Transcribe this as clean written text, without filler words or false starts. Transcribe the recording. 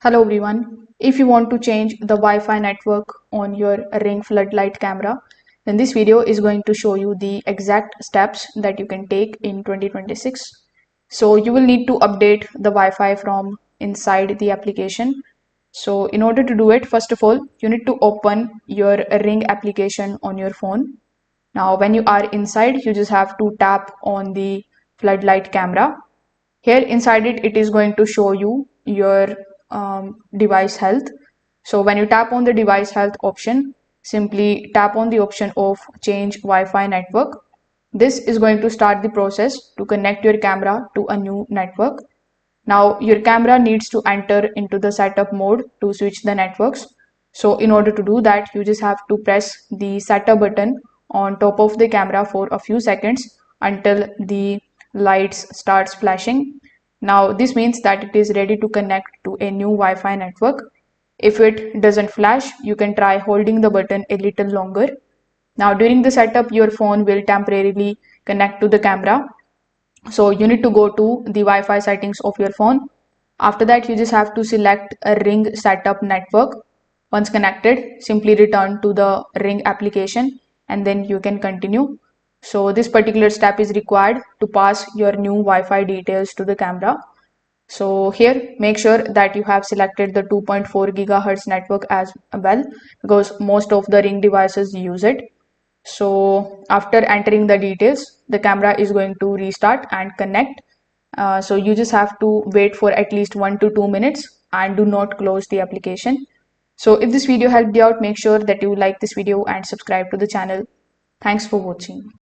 Hello everyone. If you want to change the Wi-Fi network on your Ring Floodlight camera, then this video is going to show you the exact steps that you can take in 2026. So you will need to update the Wi-Fi from inside the application. So in order to do it, first of all, you need to open your Ring application on your phone. Now, when you are inside, you just have to tap on the floodlight camera. Here inside it is going to show you your device health. So when you tap on the device health option, simply tap on the option of change Wi-Fi network. This is going to start the process to connect your camera to a new network. Now your camera needs to enter into the setup mode to switch the networks. So in order to do that, you just have to press the setup button on top of the camera for a few seconds until the lights starts flashing. Now this means that it is ready to connect to a new Wi-Fi network. If it doesn't flash, you can try holding the button a little longer. Now during the setup, your phone will temporarily connect to the camera. So you need to go to the Wi-Fi settings of your phone. After that, you just have to select a Ring setup network. Once connected, simply return to the Ring application and then you can continue. So this particular step is required to pass your new Wi-Fi details to the camera. So here, make sure that you have selected the 2.4 gigahertz network as well, because most of the Ring devices use it. So after entering the details, the camera is going to restart and connect. So you just have to wait for at least 1 to 2 minutes and do not close the application. So if this video helped you out, make sure that you like this video and subscribe to the channel. Thanks for watching.